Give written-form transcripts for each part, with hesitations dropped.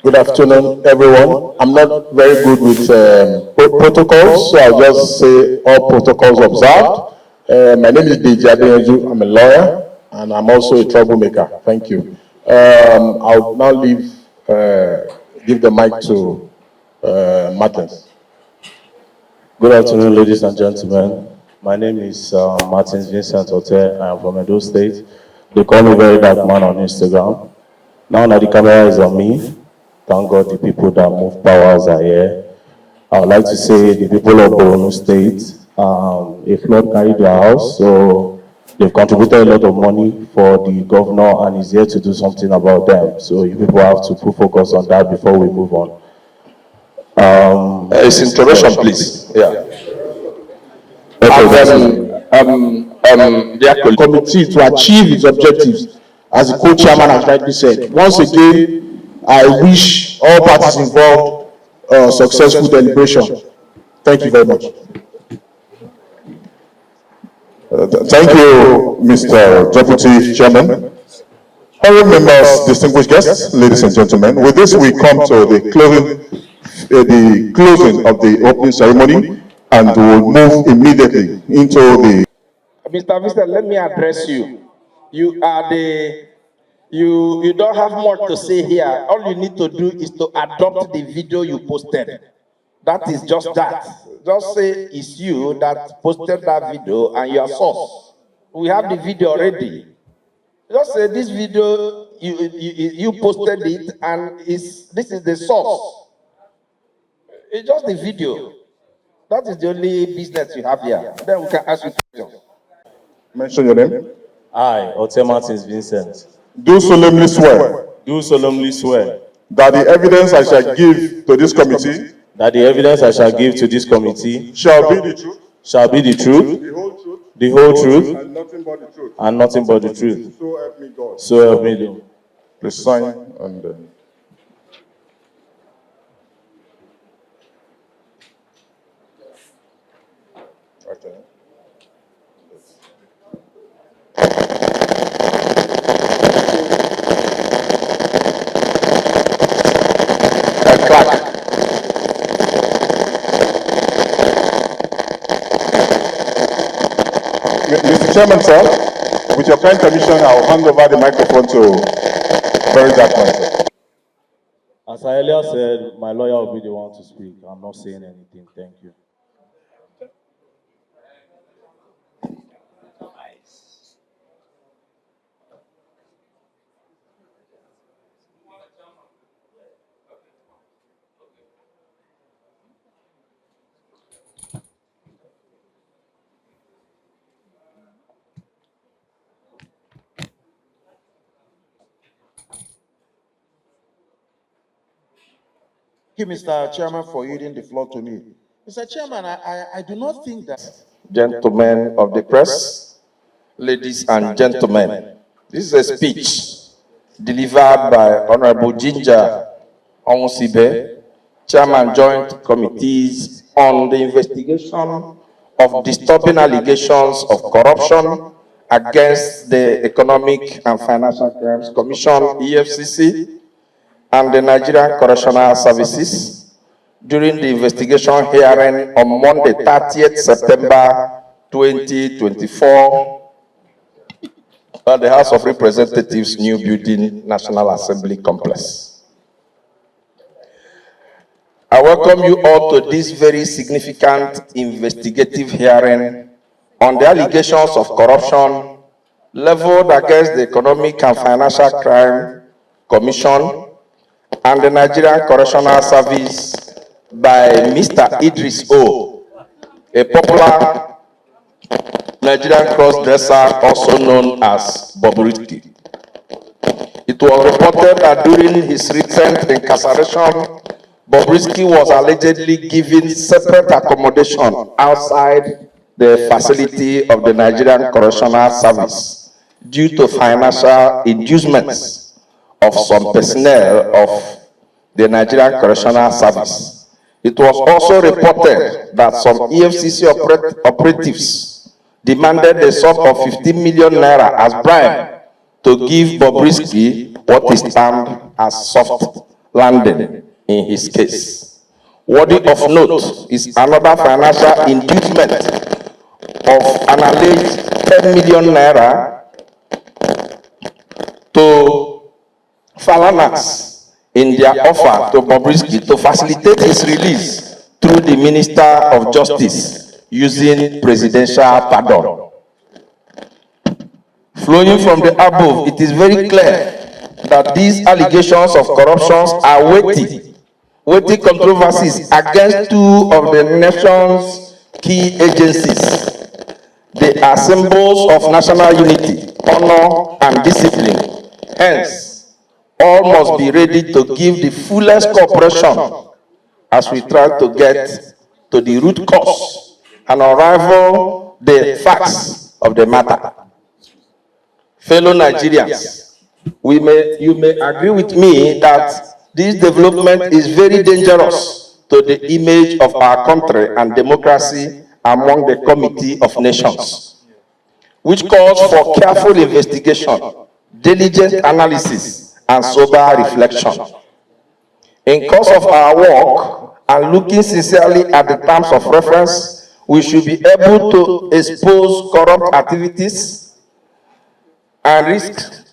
Good afternoon, everyone. I'm not very good with protocols, so I'll just say all protocols observed. My name is Deji Adeyanju. I'm a lawyer, and I'm also a troublemaker. Thank you. I'll now give the mic to Martins. Good afternoon, ladies and gentlemen. My name is Martins Vincent Ote. I am from Edo State. They call me Very Dark Man on Instagram. Now that the camera is on me, thank God the people that move powers are here. I would like to say the people of Borno State, a flood carried their house, so they've contributed a lot of money for the governor and he's here to do something about them. So you people have to put focus on that before we move on. It's intervention, please. Yeah. The committee to achieve its objectives, as the co-chairman has rightly said. Once again, I wish all parties involved successful deliberation. Thank you very much. Thank you, Mr. Deputy Chairman. Honourable members, distinguished guests, ladies and gentlemen, with this we come to the closing of the opening ceremony, and we'll move immediately into the... Mr. Vincent, let me address you. You are you don't have more to say here. All you need to do is to adopt the video you posted. That is just that. Just say it's you that posted that video and your source. We have the video already. Just say this video, you posted it and this is the source. It's just the video. That is the only business you have here. Then we can ask you questions. Mention your name. I, Ote Martins Vincent. Do solemnly swear. Do solemnly swear. That the evidence I shall give to this committee. That the evidence I shall give to this committee. Shall be the truth. Shall be the truth. The whole truth. The whole truth. And nothing but the truth. And nothing but the truth. So help me God. So help me God. Please sign and then. Okay. Clap. Mr. Chairman, sir, with your kind permission, I'll hand over the microphone to Very Dark Man, sir. As I earlier said, my lawyer will be the one to speak. I'm not saying anything. Thank you. Thank you, Mr. Chairman, for yielding the floor to me. Mr. Chairman, I do not think that... Gentlemen of the press, ladies and gentlemen, this is a speech delivered by Honorable Ginger Onsibe, Chairman Joint Committees on the Investigation of Disturbing Allegations of Corruption against the Economic and Financial Crimes Commission, EFCC, and the Nigerian Correctional Services during the investigation hearing on Monday, 30th September 2024 at the House of Representatives New Building National Assembly Complex. I welcome you all to this very significant investigative hearing on the allegations of corruption leveled against the Economic and Financial Crime Commission and the Nigerian Correctional Service by Mr. Idris O, a popular Nigerian cross-dresser also known as Bobrisky. It was reported that during his recent incarceration, Bobrisky was allegedly given separate accommodation outside the facility of the Nigerian Correctional Service due to financial inducements of some personnel of the Nigerian Correctional Service. It was also reported that some EFCC operatives demanded a sum of 15 million naira as bribe to give Bobrisky what is termed as soft landing in his case. Worthy of note is another financial inducement of an alleged 10 million naira to Falanas in their offer to Bobrisky to facilitate his release through the Minister of Justice using presidential pardon. Flowing from the above, it is very clear that these allegations of corruption are weighty controversies against two of the nation's key agencies. They are symbols of national unity, honor, and discipline. Hence, all must be ready to give the fullest cooperation as we try to get to the root cause and unravel the facts of the matter. Fellow Nigerians, you may agree with me that this development is very dangerous to the image of our country and democracy among the Committee of Nations, which calls for careful investigation, diligent analysis, and sober reflection. In course of our work and looking sincerely at the terms of reference, we should be able to expose corrupt activities and risks.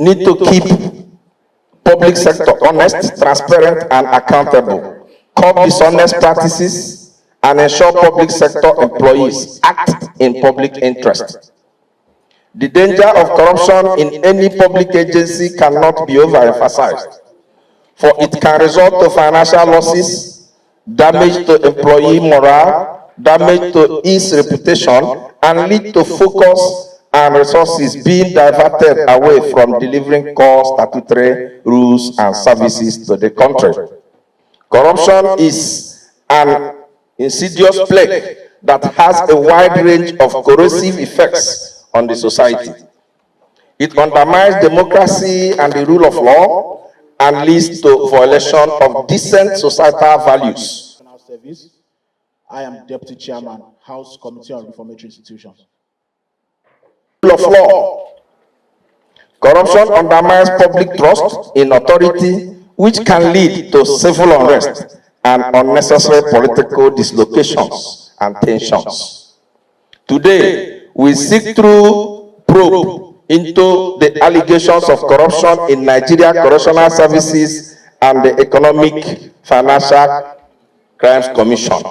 Need to keep public sector honest, transparent, and accountable, curb dishonest practices, and ensure public sector employees act in public interest. The danger of corruption in any public agency cannot be overemphasized, for it can result to financial losses, damage to employee morale, damage to its reputation, and lead to focus and resources being diverted away from delivering core statutory rules and services to the country. Corruption is an insidious plague that has a wide range of corrosive effects on the society. It undermines democracy and the rule of law and leads to violation of decent societal values. I am Deputy Chairman, House Committee on Reformatory Institutions. Rule of law. Corruption undermines public trust in authority, which can lead to civil unrest and unnecessary political dislocations and tensions. Today, we seek through probe into the allegations of corruption in Nigeria Correctional Services and the Economic Financial Crimes Commission.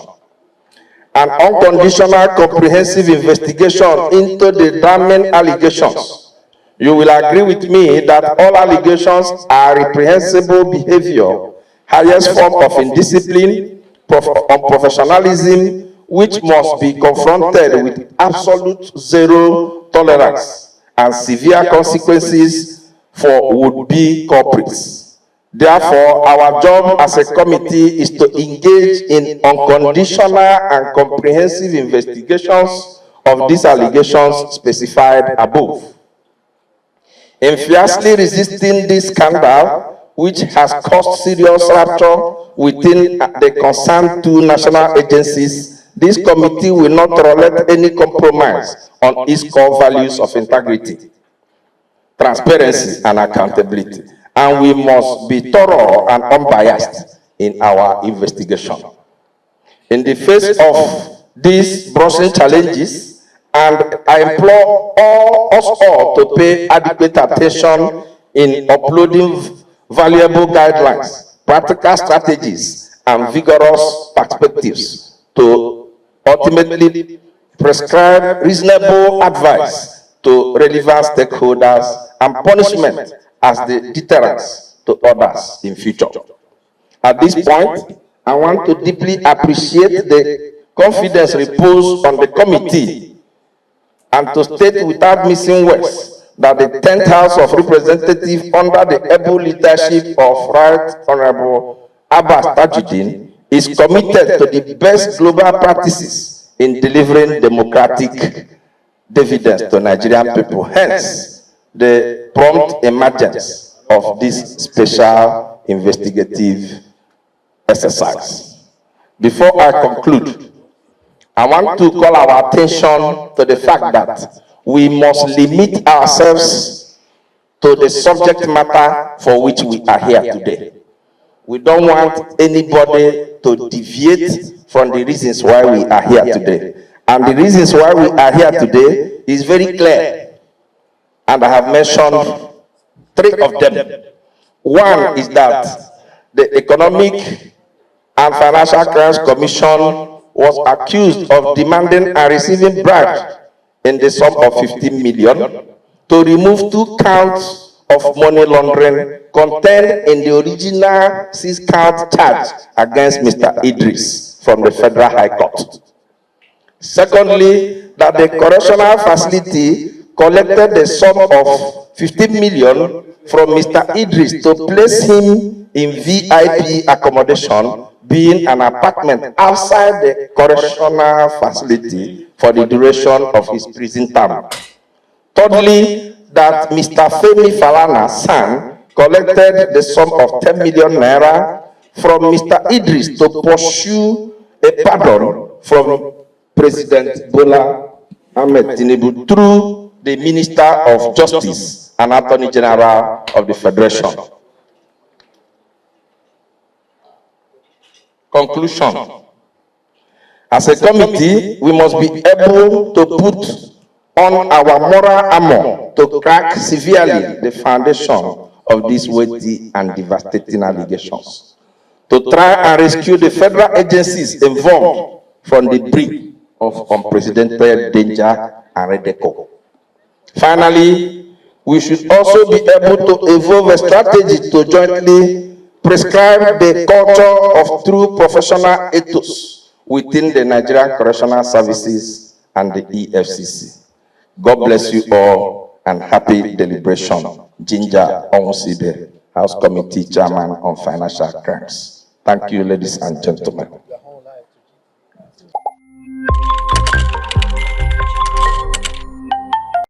An unconditional comprehensive investigation into the damning allegations. You will agree with me that all allegations are reprehensible behavior, highest form of indiscipline, unprofessionalism, which must be confronted with absolute zero tolerance and severe consequences for would-be culprits. Therefore, our job as a committee is to engage in unconditional and comprehensive investigations of these allegations specified above. In fiercely resisting this scandal, which has caused serious rupture within the concerned two national agencies, this committee will not tolerate any compromise on its core values of integrity, transparency, and accountability. And we must be thorough and unbiased in our investigation. In the face of these pressing challenges, and I implore us all to pay adequate attention in uploading valuable guidelines, practical strategies, and vigorous perspectives to ultimately prescribe reasonable advice to relevant stakeholders and punishment as the deterrence to others in future. At this point, I want to deeply appreciate the confidence reposed on the committee and to state without missing words that the 10th House of Representatives under the able leadership of Right Honorable Abbas Tajuddin is committed to the best global practices in delivering democratic dividends to Nigerian people. Hence, the prompt emergence of this special investigative exercise. Before I conclude, I want to call our attention to the fact that we must limit ourselves to the subject matter for which we are here today. We don't want anybody to deviate from the reasons why we are here today. And the reasons why we are here today is very clear. And I have mentioned 3 of them. One is that the Economic and Financial Crimes Commission was accused of demanding and receiving bribes in the sum of 15 million to remove 2 counts of money laundering contained in the original 6-count charge against Mr. Idris from the Federal High Court. Secondly, that the correctional facility collected the sum of 15 million from Mr. Idris to place him in VIP accommodation, being an apartment outside the correctional facility for the duration of his prison term. Thirdly, that Mr. Femi Falana's son collected the sum of 10 million naira from Mr. Idris to pursue a pardon from President Bola Ahmed Tinubu through the Minister of Justice and Attorney General of the Federation. Conclusion. As a committee, we must be able to put on our moral armor to crack severely the foundation of these weighty and devastating allegations, to try and rescue the federal agencies involved from the brink of unprecedented danger and ridicule. Finally, we should also be able to evolve a strategy to jointly prescribe the culture of true professional ethos within the Nigerian Correctional Services and the Efcc. God bless you all and happy deliberation. Ginger Onwusibe, House Committee Chairman on Financial Crimes. Thank you, ladies and gentlemen.